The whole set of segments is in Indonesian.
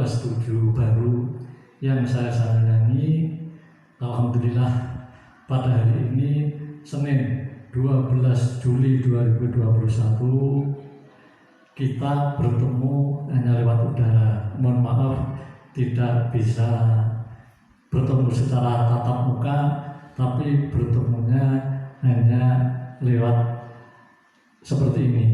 kelas 7 baru yang saya sayangi. Alhamdulillah pada hari ini Senin 12 Juli 2021 kita bertemu hanya lewat udara. Mohon maaf tidak bisa bertemu secara tatap muka, tapi bertemunya hanya lewat seperti ini.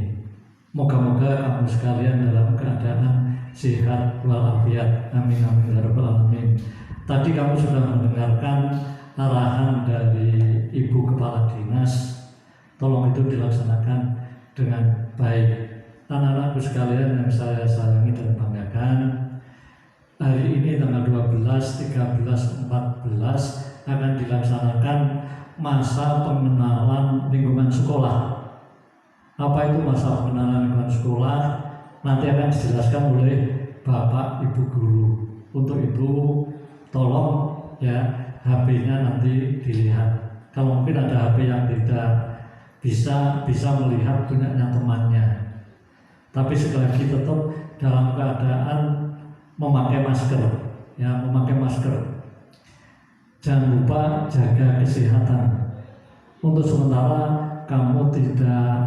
Moga-moga kamu sekalian dalam keadaan sehat walafiat. Amin amin ya rabbal alamin. Tadi kamu sudah mendengarkan arahan dari Ibu Kepala Dinas. Tolong itu dilaksanakan dengan baik. Anak-anakku sekalian yang saya sayangi dan banggakan, hari ini tanggal 12, 13, 14 akan dilaksanakan masa pengenalan lingkungan sekolah. Apa itu masa pengenalan lingkungan sekolah? Nanti akan dijelaskan oleh Bapak Ibu Guru. Untuk itu tolong ya HP-nya nanti dilihat. Kalau mungkin ada HP yang tidak bisa melihat punyanya temannya. Tapi sekali lagi tetap dalam keadaan memakai masker, ya memakai masker. Jangan lupa jaga kesehatan. Untuk sementara kamu tidak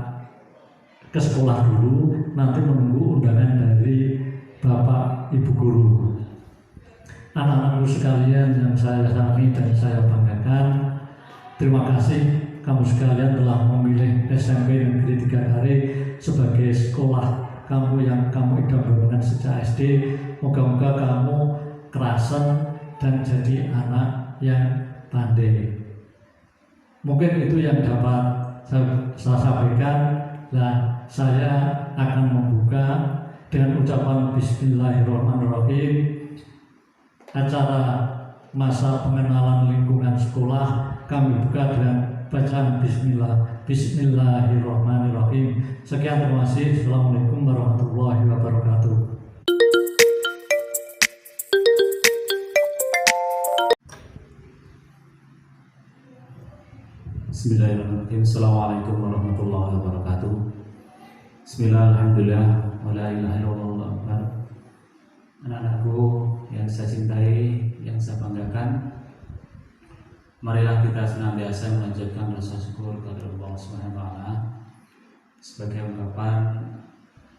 ke sekolah dulu, nanti menunggu undangan dari Bapak Ibu Guru. Anak-anakku sekalian yang saya sayangi dan saya banggakan, terima kasih kamu sekalian telah memilih SMP Negeri 3 Kare sebagai sekolah kamu yang kamu idam-idamkan sejak SD. Moga-moga kamu kerasan dan jadi anak yang pandai. Mungkin itu yang dapat saya sampaikan. Nah, saya akan membuka dengan ucapan Bismillahirrahmanirrahim acara masa pengenalan lingkungan sekolah. Kami buka dengan bacaan Bismillahirrahmanirrahim. Sekian, terima kasih. Assalamualaikum warahmatullahi wabarakatuh. Bismillahirrahmanirrahim. Assalamualaikum warahmatullahi wabarakatuh. Bismillahirrahmanirrahim. Wa la ilaha illallah. Anak-anakku yang saya cintai, yang saya banggakan, marilah kita senantiasa menunjukkan rasa syukur kepada Allah Subhanahu wa taala sebagai ungkapan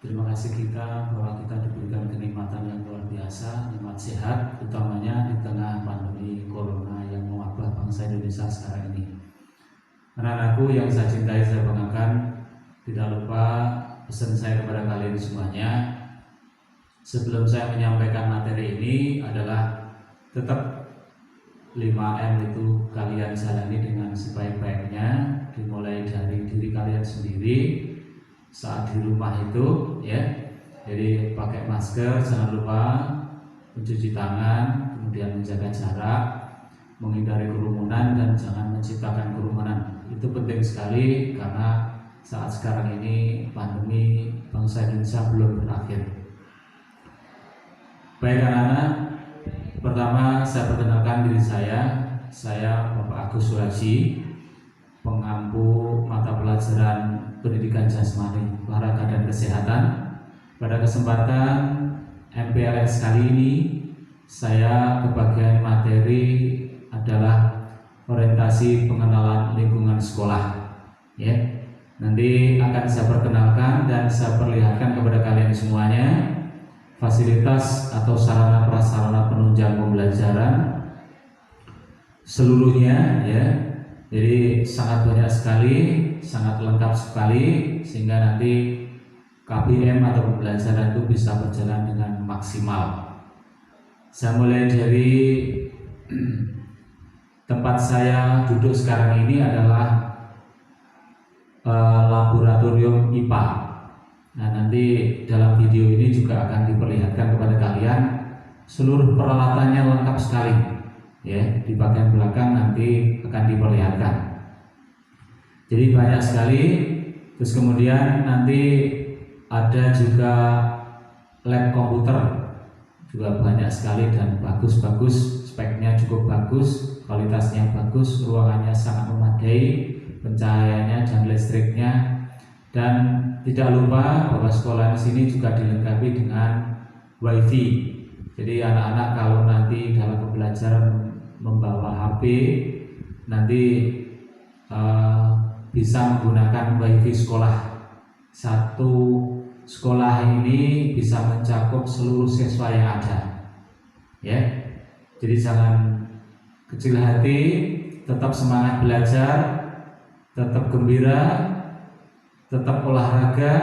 terima kasih kita bahwa kita diberikan kenikmatan yang luar biasa, nikmat sehat, utamanya di tengah pandemi corona yang mewabah bangsa Indonesia sekarang ini. Anak-anakku yang saya cintai, saya banggakan, tidak lupa pesan saya kepada kalian semuanya sebelum saya menyampaikan materi ini adalah tetap 5M itu kalian jalani dengan sebaik-baiknya, dimulai dari diri kalian sendiri saat di rumah itu ya. Jadi pakai masker, jangan lupa mencuci tangan, kemudian menjaga jarak, menghindari kerumunan dan jangan menciptakan kerumunan. Itu penting sekali karena saat sekarang ini pandemi bangsa Indonesia belum berakhir. Baik anak-anak, pertama saya perkenalkan diri saya Bapak Agus Suraji, pengampu mata pelajaran pendidikan jasmani, olahraga dan kesehatan. Pada kesempatan MPLS kali ini saya kebagian materi adalah orientasi pengenalan lingkungan sekolah. Ya, nanti akan saya perkenalkan dan saya perlihatkan kepada kalian semuanya fasilitas atau sarana prasarana penunjang pembelajaran seluruhnya ya. Jadi sangat banyak sekali, sangat lengkap sekali sehingga nanti KBM atau pembelajaran itu bisa berjalan dengan maksimal. Saya mulai dari tempat saya duduk sekarang ini adalah laboratorium IPA. Nah, nanti dalam video ini juga akan diperlihatkan kepada kalian seluruh peralatannya lengkap sekali. Ya, di bagian belakang nanti akan diperlihatkan. Jadi banyak sekali. Terus kemudian nanti ada juga lab komputer, juga banyak sekali dan bagus-bagus, speknya cukup bagus, kualitasnya bagus, ruangannya sangat memadai, pencahayaannya dan listriknya. Dan tidak lupa bahwa sekolah di sini juga dilengkapi dengan WiFi. Jadi anak-anak kalau nanti dalam pembelajaran membawa HP, nanti bisa menggunakan WiFi sekolah. Satu sekolah ini bisa mencakup seluruh siswa yang ada, ya. Jadi jangan kecil hati, tetap semangat belajar, tetap gembira, tetap olahraga,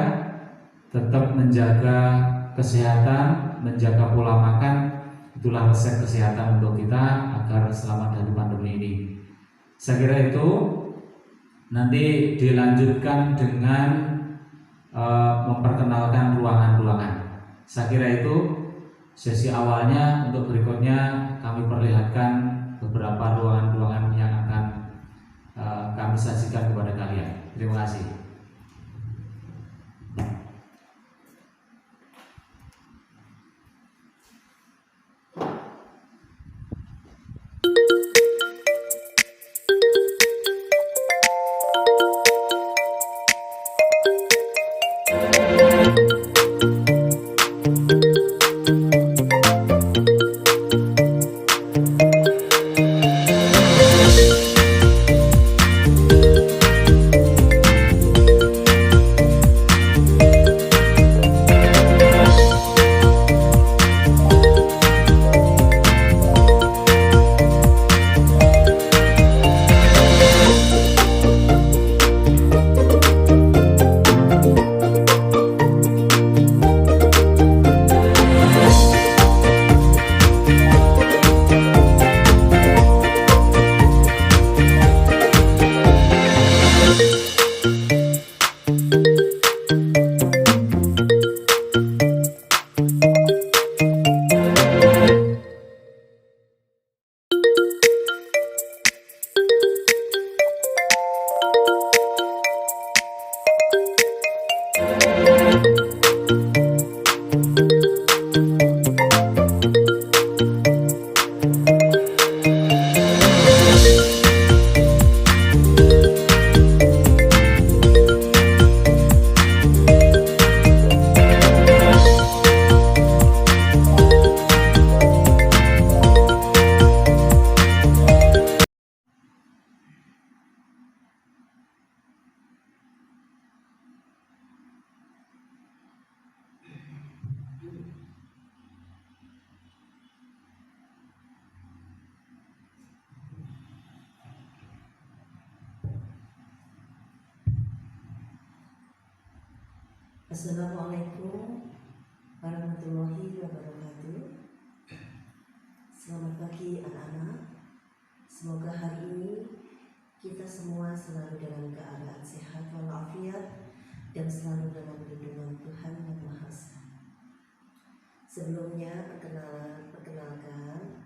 tetap menjaga kesehatan, menjaga pola makan. Itulah resep kesehatan untuk kita agar selamat dari pandemi ini. Saya kira itu. Nanti dilanjutkan dengan memperkenalkan ruangan-ruangan. Saya kira itu sesi awalnya. Untuk berikutnya kami perlihatkan beberapa ruangan-ruangan yang akan kami sajikan kepada kalian. Terima kasih. Assalamualaikum warahmatullahi wabarakatuh. Selamat pagi anak-anak. Semoga hari ini kita semua selalu dalam keadaan sehat walafiat dan selalu dalam lindungan Tuhan Yang Maha Esa. Sebelumnya perkenalkan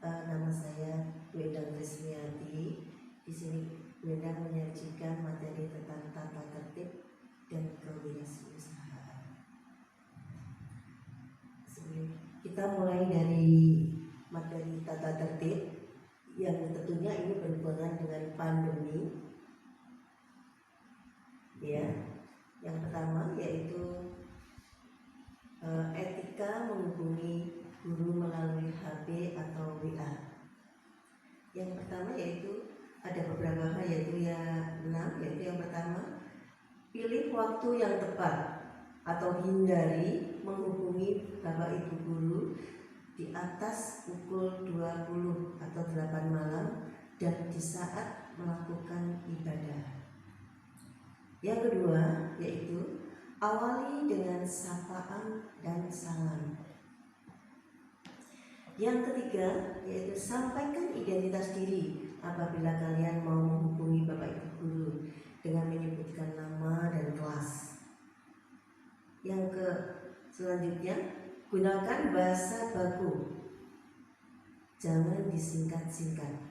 nama saya Wendang Trismiati. Di sini Wendang menyajikan materi tentang tata tertib dan kewirausahaan. Kita mulai dari materi tata tertib yang tentunya ini berhubungan dengan pandemi. Ya, yang pertama yaitu etika menghubungi guru melalui HP atau WA. Yang pertama yaitu ada beberapa hal yaitu yang pertama, pilih waktu yang tepat atau hindari menghubungi Bapak Ibu guru di atas pukul 20 atau 8 malam dan di saat melakukan ibadah. Yang kedua yaitu awali dengan sapaan dan salam. Yang ketiga yaitu sampaikan identitas diri apabila kalian mau menghubungi Bapak Ibu guru dengan menyebutkan nama dan kelas. Yang selanjutnya, gunakan bahasa baku, jangan disingkat-singkat.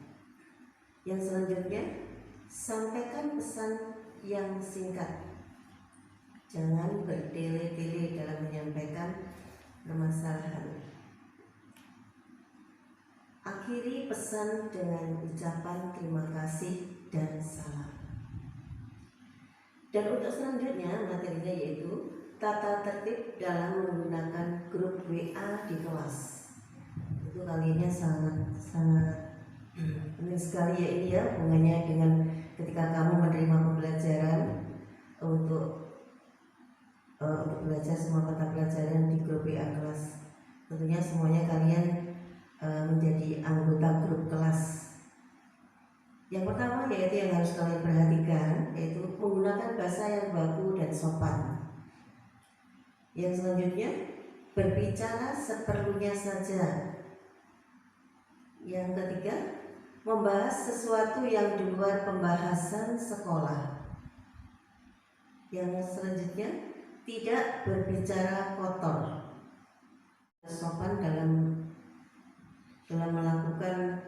Yang selanjutnya, sampaikan pesan yang singkat, jangan bertele-tele dalam menyampaikan permasalahan. Akhiri pesan dengan ucapan terima kasih dan salam. Dan untuk selanjutnya materinya yaitu tata tertib dalam menggunakan grup WA di kelas. Itu kalinya sangat penting sekali ya ini ya, hubungannya dengan ketika kamu menerima pembelajaran untuk belajar semua mata pelajaran di grup WA kelas. Tentunya semuanya kalian menjadi anggota grup kelas. Yang pertama yaitu yang harus kalian perhatikan, yaitu menggunakan bahasa yang baku dan sopan. Yang selanjutnya, berbicara seperlunya saja. Yang ketiga, membahas sesuatu yang di luar pembahasan sekolah. Yang selanjutnya, tidak berbicara kotor. Sopan dalam melakukan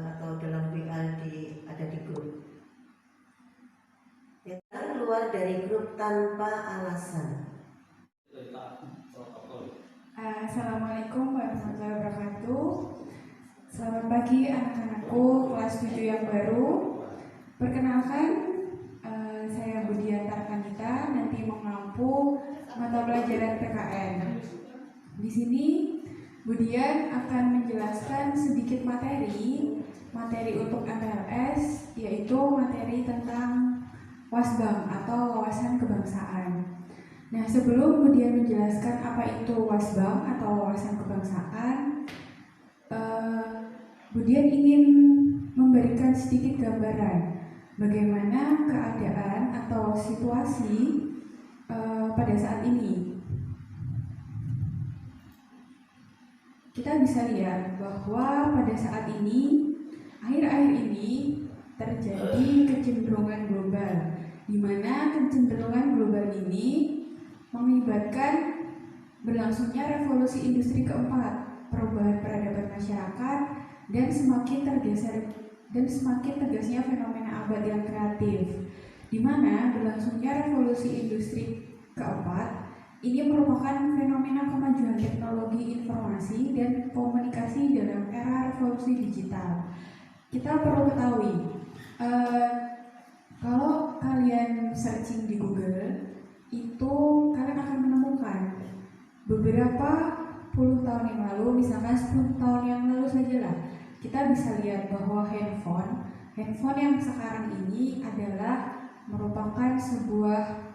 atau dalam WA ada di grup. Yang keluar dari grup tanpa alasan. Assalamualaikum warahmatullahi wabarakatuh. Selamat pagi anak-anakku kelas 7 yang baru. Perkenalkan, saya Budian Tarkanita, nanti mengampu mata pelajaran PKN. Di sini Budian akan menjelaskan sedikit materi untuk MPLS, yaitu materi tentang Wasbang atau wawasan kebangsaan. Nah, sebelum Budian menjelaskan apa itu Wasbang atau wawasan kebangsaan, Budian ingin memberikan sedikit gambaran bagaimana keadaan atau situasi pada saat ini. Kita bisa lihat bahwa pada saat ini, akhir-akhir ini terjadi kecenderungan global, di mana kecenderungan global ini mengakibatkan berlangsungnya revolusi industri keempat, perubahan peradaban masyarakat, dan semakin tegasnya fenomena abad yang kreatif, di mana berlangsungnya revolusi industri keempat ini merupakan fenomena kemajuan teknologi informasi dan komunikasi dalam era revolusi digital. Kita perlu ketahui, kalau kalian searching di Google, itu kalian akan menemukan beberapa puluh tahun yang lalu, misalkan 10 tahun yang lalu sajalah, kita bisa lihat bahwa handphone yang sekarang ini adalah merupakan sebuah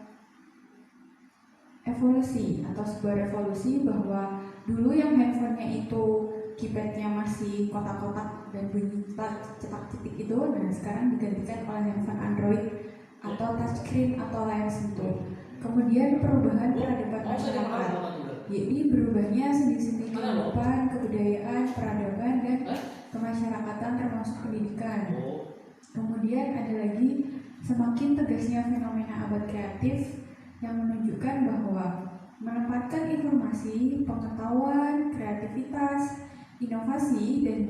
evolusi atau sebuah revolusi, bahwa dulu yang handphonenya itu keypadnya masih kotak-kotak dan bunyi cetak-cetik itu, nah sekarang digantikan oleh handphone Android atau touchscreen atau layar sentuh. Kemudian perubahan peradaban masyarakat, yaitu berubahnya sendi-sendi kehidupan, kebudayaan, peradaban, dan kemasyarakatan termasuk pendidikan. Kemudian ada lagi semakin tegasnya fenomena abad kreatif yang menunjukkan bahwa menempatkan informasi, pengetahuan, kreativitas, inovasi, dan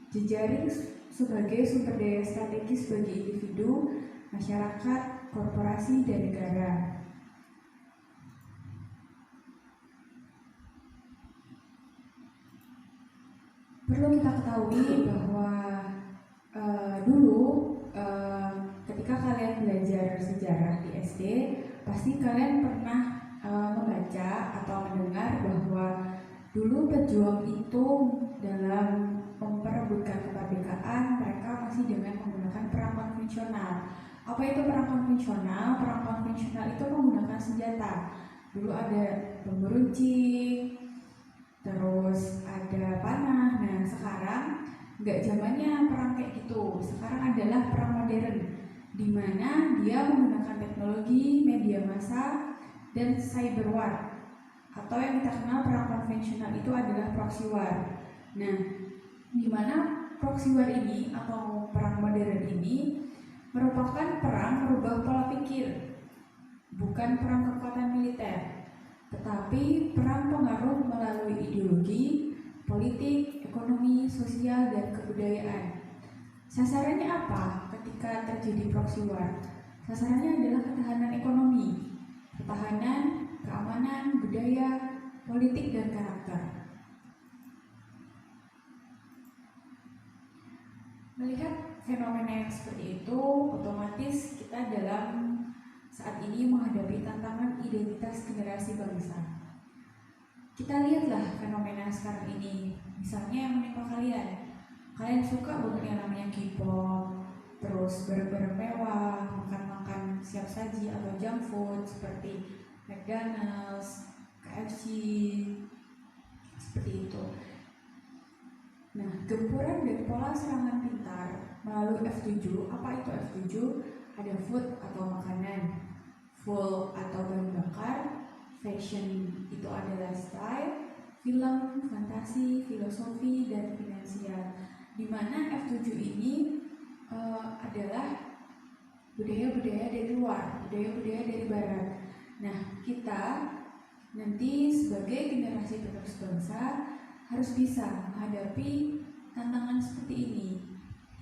jejaring sebagai sumber daya strategis bagi individu, masyarakat, korporasi, dan negara. Perlu kita ketahui bahwa dulu ketika kalian belajar sejarah di SD, pasti kalian pernah membaca atau mendengar bahwa dulu pejuang itu dalam memperebutkan kemerdekaan mereka masih dengan menggunakan perang konvensional. Apa itu perang konvensional? Perang konvensional itu menggunakan senjata. Dulu ada bambu runcing, terus ada panah. Nah, sekarang nggak zamannya perang kayak gitu. Sekarang adalah perang modern, di mana dia menggunakan teknologi, media massa, dan cyber war. Atau yang kita kenal perang konvensional itu adalah proxy war. Nah, di mana proxy war ini atau perang modern ini merupakan perang merubah pola pikir, bukan perang kekuatan militer, tetapi perang pengaruh melalui ideologi, politik, ekonomi, sosial, dan kebudayaan. Sasarannya apa ketika terjadi proxy war? Sasarannya adalah ketahanan ekonomi, pertahanan, keamanan, budaya, politik, dan karakter. Melihat fenomena yang seperti itu, otomatis kita dalam saat ini menghadapi tantangan identitas generasi bangsa. Kita lihatlah fenomena sekarang ini, misalnya yang menimpa kalian. Kalian suka banget yang namanya K-pop, terus barang-barang mewah, makan-makan siap saji atau junk food seperti McDonald's, KFC, seperti itu. Nah, gempuran dan pola serangan pintar melalui F7. Apa itu F7? Ada food atau makanan, full atau bahan bakar, fashion itu adalah style, film, fantasi, filosofi, dan finansial. Di mana F7 ini adalah budaya-budaya dari luar, budaya-budaya dari barat. Nah, kita nanti sebagai generasi penerus bangsa harus bisa menghadapi tantangan seperti ini.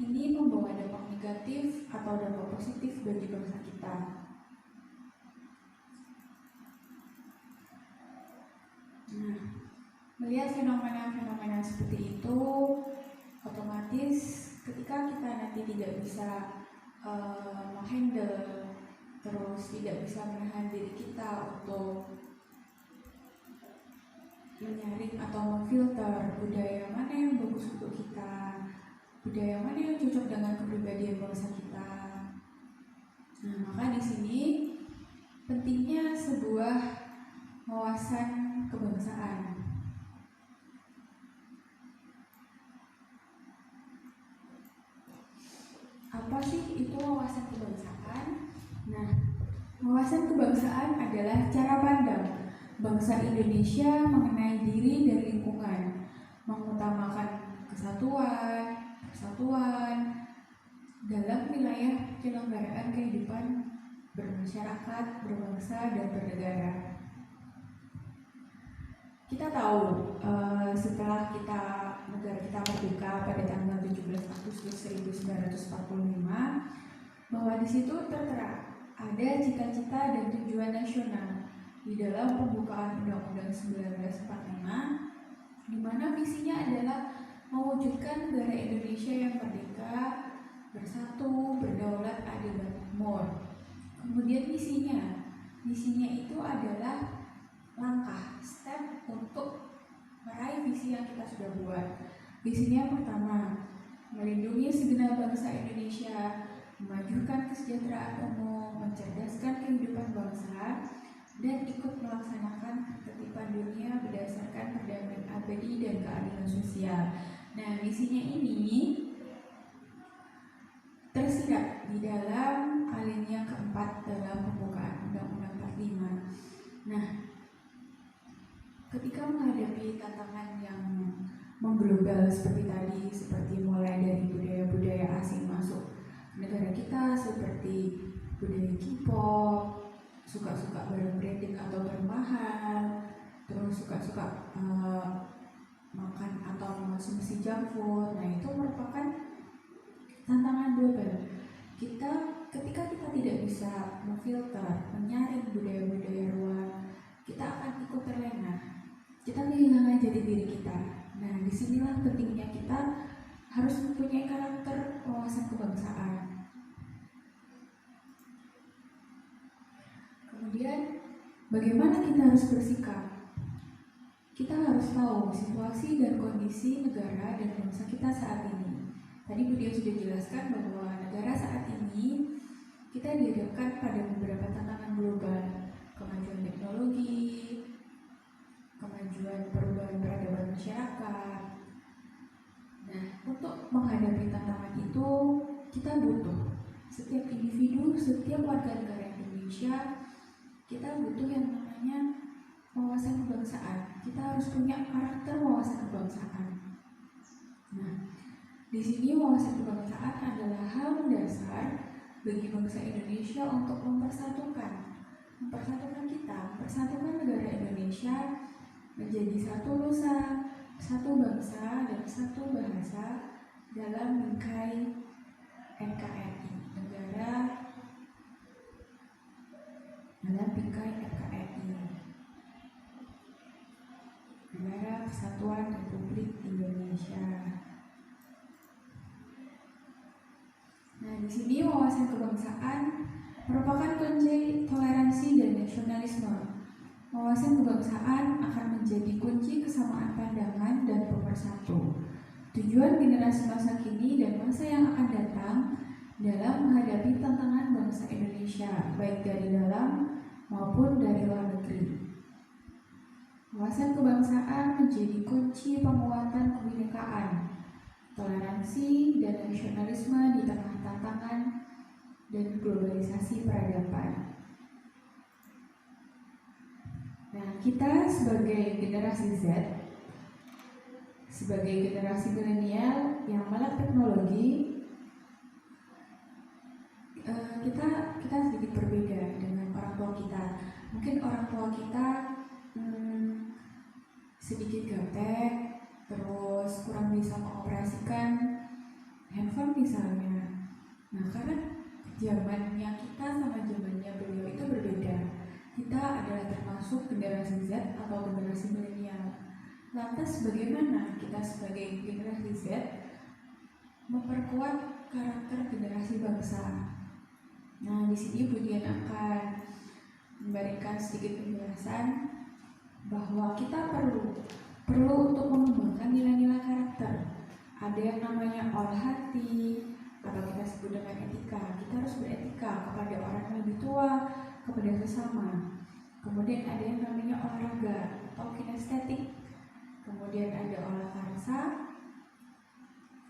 Ini membawa dampak negatif atau dampak positif bagi bangsa kita. Nah, melihat fenomena-fenomena seperti itu, otomatis ketika kita nanti tidak bisa menghandle, terus tidak bisa menahan diri kita untuk menyaring atau memfilter budaya mana yang bagus untuk kita, budaya mana yang cocok dengan kepribadian bangsa kita. Nah, maka di sini pentingnya sebuah wawasan kebangsaan. Apa sih itu wawasan kebangsaan? Nah, wawasan kebangsaan adalah cara pandang bangsa Indonesia mengenai diri dan lingkungan, mengutamakan kesatuan, persatuan dalam wilayah penyelenggaraan kehidupan bermasyarakat, berbangsa, dan bernegara. Kita tahu setelah negara kita merdeka pada tanggal 17 Agustus 1945, bahwa di situ tertera ada cita-cita dan tujuan nasional di dalam pembukaan Undang-Undang 1945, di mana visinya adalah mewujudkan negara Indonesia yang merdeka, bersatu, berdaulat, adil, dan makmur. Kemudian misinya itu adalah langkah, step untuk meraih visi yang kita sudah buat. Visinya yang pertama, melindungi segenap bangsa Indonesia, memajukan kesejahteraan umum, mencerdaskan kehidupan bangsa, dan ikut melaksanakan ketertiban dunia berdasarkan perdamaian abadi dan keadilan sosial. Nah, misinya ini tersirat di dalam alinea keempat dalam pembukaan Undang-Undang 45. Nah, ketika menghadapi tantangan yang mengglobal seperti tadi, seperti mulai dari budaya-budaya asing masuk negara kita, seperti budaya K-pop, suka-suka barang branding atau barang mahal, terus suka-suka makan atau mengonsumsi junk food. Nah, itu merupakan tantangan global. Ketika kita tidak bisa memfilter, menyaring budaya-budaya luar, kita akan ikut terlena. Kita kehilangan jati diri kita. Nah, disinilah pentingnya kita harus mempunyai karakter wawasan kebangsaan. Kemudian, bagaimana kita harus bersikap? Kita harus tahu situasi dan kondisi negara dan bangsa kita saat ini. Tadi Bu Dia sudah jelaskan bahwa negara saat ini kita dihadapkan pada beberapa tantangan global, kemajuan teknologi, kemajuan perubahan peradaban masyarakat. Nah, untuk menghadapi tantangan itu, kita butuh setiap individu, setiap warga negara Indonesia, kita butuh yang namanya wawasan kebangsaan. Kita harus punya karakter wawasan kebangsaan. Nah, di sini wawasan kebangsaan adalah hal mendasar bagi bangsa Indonesia untuk mempersatukan kita, mempersatukan negara Indonesia menjadi satu nusa, satu bangsa, dan satu bahasa dalam bingkai NKRI, dalam bingkai NKRI, Negara Kesatuan Republik Indonesia. Nah, di sini wawasan kebangsaan merupakan kunci toleransi dan nasionalisme. wawasan kebangsaan akan menjadi kunci kesamaan pandangan dan pemersatu tujuan generasi masa kini dan masa yang akan datang dalam menghadapi tantangan bangsa Indonesia, baik dari dalam maupun dari luar negeri. Wawasan kebangsaan menjadi kunci penguatan kebinekaan, toleransi, dan nasionalisme di tengah tantangan dan globalisasi peradaban. Nah, kita sebagai generasi Z, sebagai generasi milenial yang melek teknologi, kita sedikit berbeda dengan orang tua kita. Mungkin orang tua kita sedikit gaptek, terus kurang bisa mengoperasikan handphone misalnya. Nah, karena zamannya kita sama zamannya beliau itu berbeda. Kita adalah termasuk generasi Z atau generasi milenial. Lantas bagaimana kita sebagai generasi Z memperkuat karakter generasi bangsa? Nah, di sini Budian akan memberikan sedikit penjelasan bahwa kita perlu untuk mengembangkan nilai-nilai karakter. Ada yang namanya olah hati atau kita sebut dengan etika. Kita harus beretika kepada orang yang lebih tua, kepada sesama. Kemudian ada yang namanya olahraga atau kinestetik. Kemudian ada olah karsa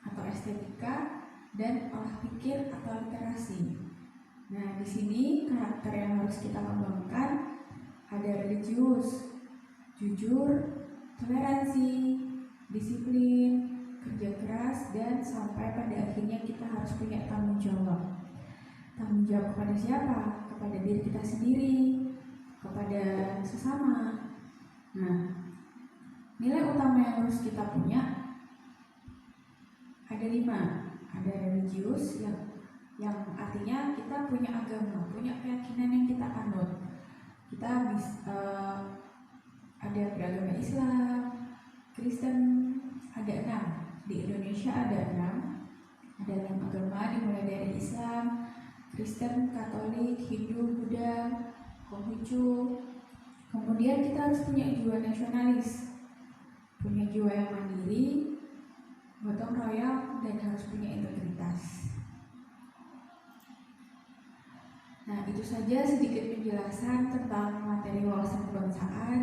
atau estetika dan olah pikir atau literasi. Nah, di sini karakter yang harus kita kembangkan ada religius, jujur, toleransi, disiplin, kerja keras, dan sampai pada akhirnya kita harus punya tanggung jawab. Tanggung jawab kepada siapa? Kepada diri kita sendiri, kepada sesama. Nah, nilai utama yang harus kita punya ada 5. Ada religius yang artinya kita punya agama, punya keyakinan yang kita anut. Kita ada beragama Islam, Kristen, ada 6. Di Indonesia ada 6. Ada 6 agama dimulai dari Islam, Kristen, Katolik, Hindu, Buddha, Konghucu. Kemudian kita harus punya jiwa nasionalis, punya jiwa yang mandiri, gotong royong, dan harus punya integritas. Nah, itu saja sedikit penjelasan tentang materi wawasan kebangsaan.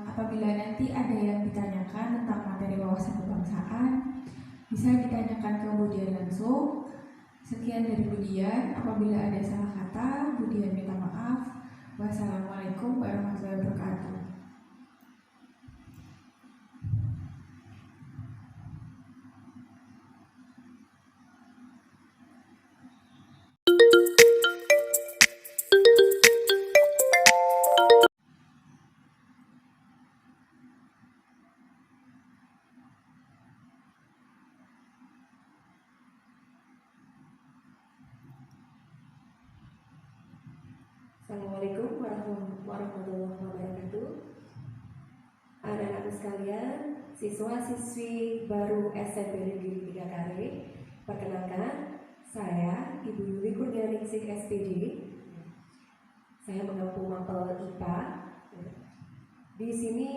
Apabila nanti ada yang ditanyakan tentang materi wawasan kebangsaan, bisa ditanyakan ke Budian langsung. Sekian dari Budian. Apabila ada salah kata, Budian minta maaf. Wassalamualaikum warahmatullahi wabarakatuh. Assalamualaikum warahmatullahi wabarakatuh. Anak-anak sekalian, siswa-siswi baru SMP Negeri 3 Kare, perkenalkan, saya Ibu Yuli Kurnianingsih SPD. Saya mengampu mapel IPA. Di sini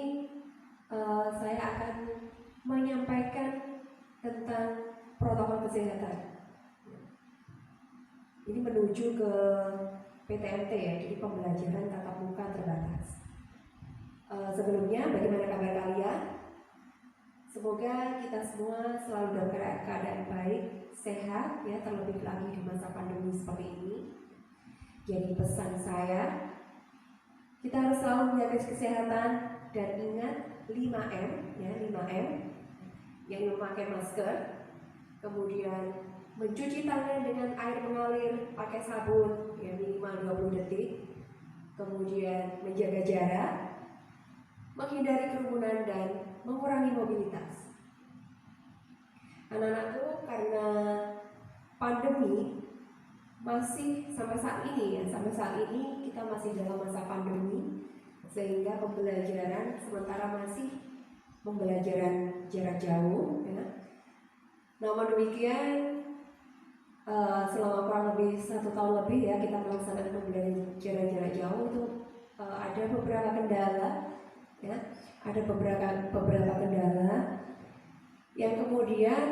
saya akan menyampaikan tentang protokol kesehatan. Ini menuju ke PTMT ya, jadi pembelajaran tatap muka terbatas. Sebelumnya, bagaimana kabar kalian? Semoga kita semua selalu dalam keadaan baik, sehat ya, terlebih lagi di masa pandemi seperti ini. Jadi pesan saya, kita harus selalu menjaga kesehatan dan ingat 5M ya, 5M, yang memakai masker, kemudian mencuci tangan dengan air mengalir pakai sabun ya minimal 20 detik, kemudian menjaga jarak, menghindari kerumunan dan mengurangi mobilitas. Anak-anakku, karena pandemi masih sampai saat ini kita masih dalam masa pandemi, sehingga pembelajaran sementara masih pembelajaran jarak jauh ya. Namun demikian selama kurang lebih 1 tahun lebih ya kita melaksanakan pembelajaran jarak jauh itu ada beberapa kendala, ya, ada beberapa kendala yang kemudian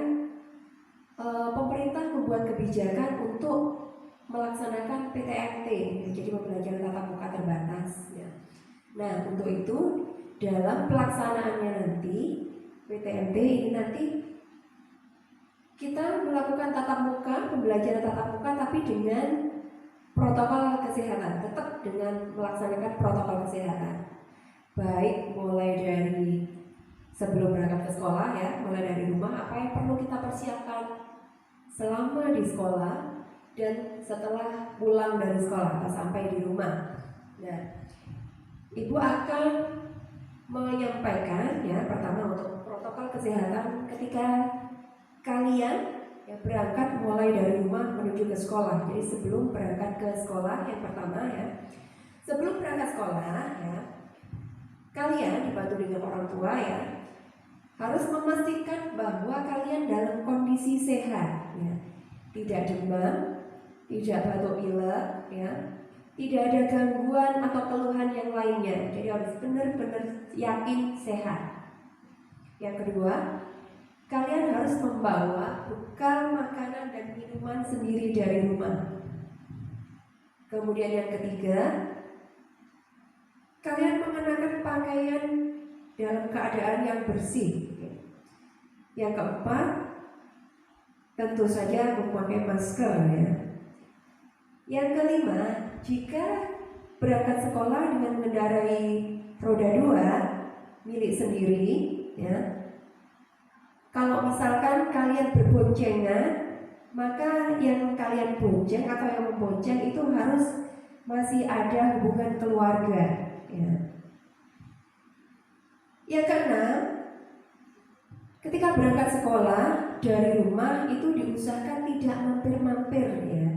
pemerintah membuat kebijakan untuk melaksanakan PTMT, jadi pembelajaran tatap muka terbatas. Ya. Nah, untuk itu dalam pelaksanaannya nanti PTMT ini nanti kita melakukan pembelajaran tatap muka, tapi dengan protokol kesehatan, tetap dengan melaksanakan protokol kesehatan, baik mulai dari sebelum berangkat ke sekolah, ya, mulai dari rumah apa yang perlu kita persiapkan selama di sekolah dan setelah pulang dari sekolah atau sampai di rumah. Nah, Ibu akan menyampaikan, ya, pertama untuk protokol kesehatan ketika kalian, ya, berangkat mulai dari rumah menuju ke sekolah. Jadi sebelum berangkat ke sekolah, yang pertama, ya, sebelum berangkat sekolah, ya, kalian dibantu dengan orang tua, ya, harus memastikan bahwa kalian dalam kondisi sehat, ya, tidak demam, tidak batuk pilek, ya, tidak ada gangguan atau keluhan yang lainnya. Jadi harus benar-benar yakin sehat. Yang kedua, kalian harus membawa bekal makanan dan minuman sendiri dari rumah. Kemudian yang ketiga, kalian mengenakan pakaian dalam keadaan yang bersih. Yang keempat, tentu saja memakai masker, ya. Yang kelima, jika berangkat sekolah dengan mengendarai roda 2 milik sendiri, ya, kalau misalkan kalian berboncengan, maka yang kalian bonceng atau yang membonceng itu harus masih ada hubungan keluarga, ya. Yang keenam, ketika berangkat sekolah dari rumah itu diusahakan tidak mampir-mampir, ya.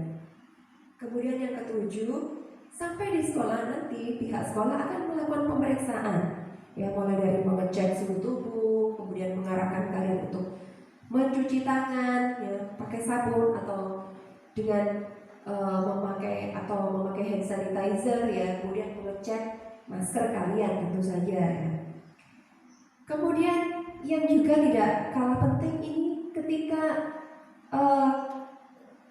Kemudian yang ketujuh, sampai di sekolah nanti pihak sekolah akan melakukan pemeriksaan, ya, mulai dari mengecek suhu tubuh, kemudian mengarahkan kalian untuk mencuci tangan, ya, pakai sabun atau dengan memakai hand sanitizer, ya, kemudian mengecek masker kalian tentu saja, ya. Kemudian yang juga tidak kalah penting ini ketika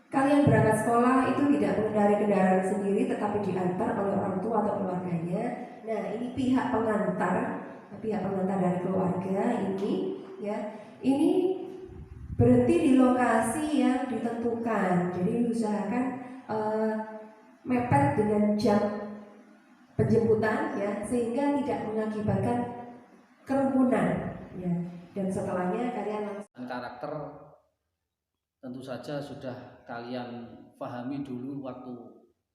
kalian berangkat sekolah itu tidak mengendarai kendaraan sendiri tetapi diantar oleh orang tua atau keluarganya. Nah, ini pihak pengantar dari keluarga ini, ya, ini berhenti di lokasi yang ditentukan. Jadi diusahakan mepet dengan jam penjemputan, ya, sehingga tidak mengakibatkan kerumunan, ya. Dan setelahnya kalian langsung. Karakter tentu saja sudah kalian pahami dulu waktu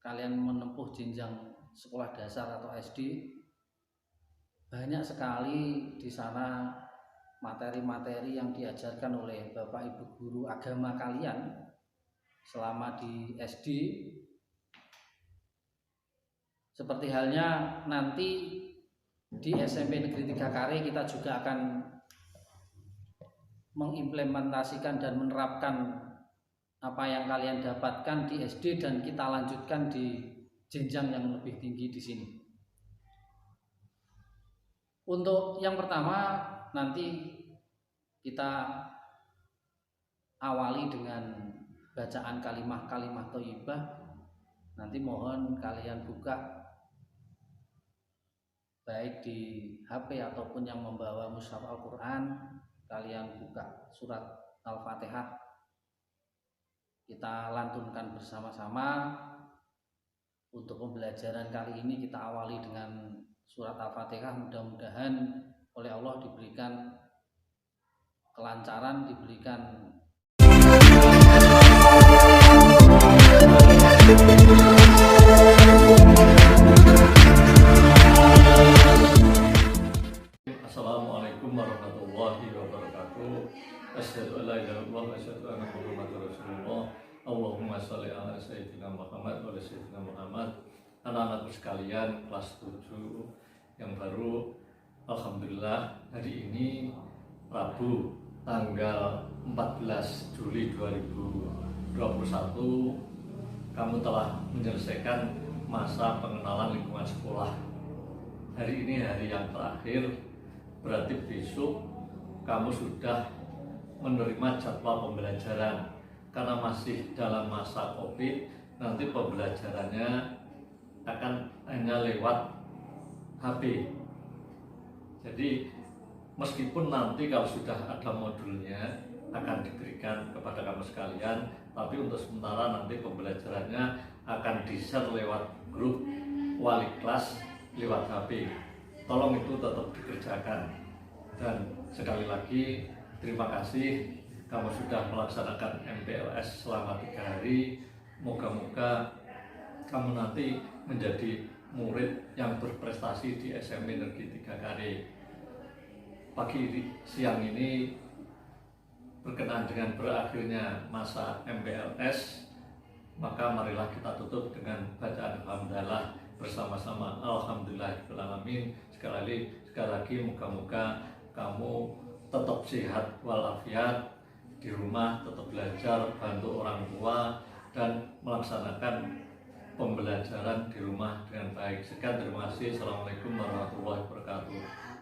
kalian menempuh jenjang sekolah dasar atau SD. Banyak sekali di sana materi-materi yang diajarkan oleh Bapak Ibu guru agama kalian selama di SD. Seperti halnya nanti di SMP Negeri 3 Kare kita juga akan mengimplementasikan dan menerapkan apa yang kalian dapatkan di SD dan kita lanjutkan di jenjang yang lebih tinggi di sini. Untuk yang pertama nanti kita awali dengan bacaan kalimah-kalimah thayyibah. Nanti mohon kalian buka baik di HP ataupun yang membawa mushaf Al-Quran, kalian buka surat Al-Fatihah, kita lantunkan bersama-sama. Untuk pembelajaran kali ini kita awali dengan surat Al-Fatihah. Mudah-mudahan oleh Allah diberikan kelancaran, diberikan Assalamualaikum warahmatullahi wabarakatuh. Asyhadu an la ilaha illallah wa asyhadu anna Muhammadar Rasulullah. Allahumma sholli ala sayyidina Muhammad wa ala sayyidina Muhammad. Anak-anakku sekalian, kelas 7 yang baru, alhamdulillah hari ini Rabu tanggal 14 Juli 2021 kamu telah menyelesaikan masa pengenalan lingkungan sekolah. hari ini hari yang terakhir, berarti besok kamu sudah menerima jadwal pembelajaran. Karena masih dalam masa COVID, nanti pembelajarannya akan hanya lewat HP. Jadi meskipun nanti kalau sudah ada modulnya akan diberikan kepada kamu sekalian, tapi untuk sementara nanti pembelajarannya akan di-share lewat grup wali kelas lewat HP. Tolong itu tetap dikerjakan. Dan sekali lagi terima kasih kamu sudah melaksanakan MPLS selama 3 hari. Moga-moga kamu nanti menjadi murid yang berprestasi di SMI Negeri 3 Pagi siang ini berkenaan dengan berakhirnya masa MPLS, maka marilah kita tutup dengan bacaan alhamdulillah bersama-sama. Alhamdulillahirrahmanirrahim. Sekali lagi moga-moga kamu tetap sehat walafiat, di rumah tetap belajar, bantu orang tua, dan melaksanakan pembelajaran di rumah dengan baik. Sekian, terima kasih. Assalamualaikum warahmatullahi wabarakatuh.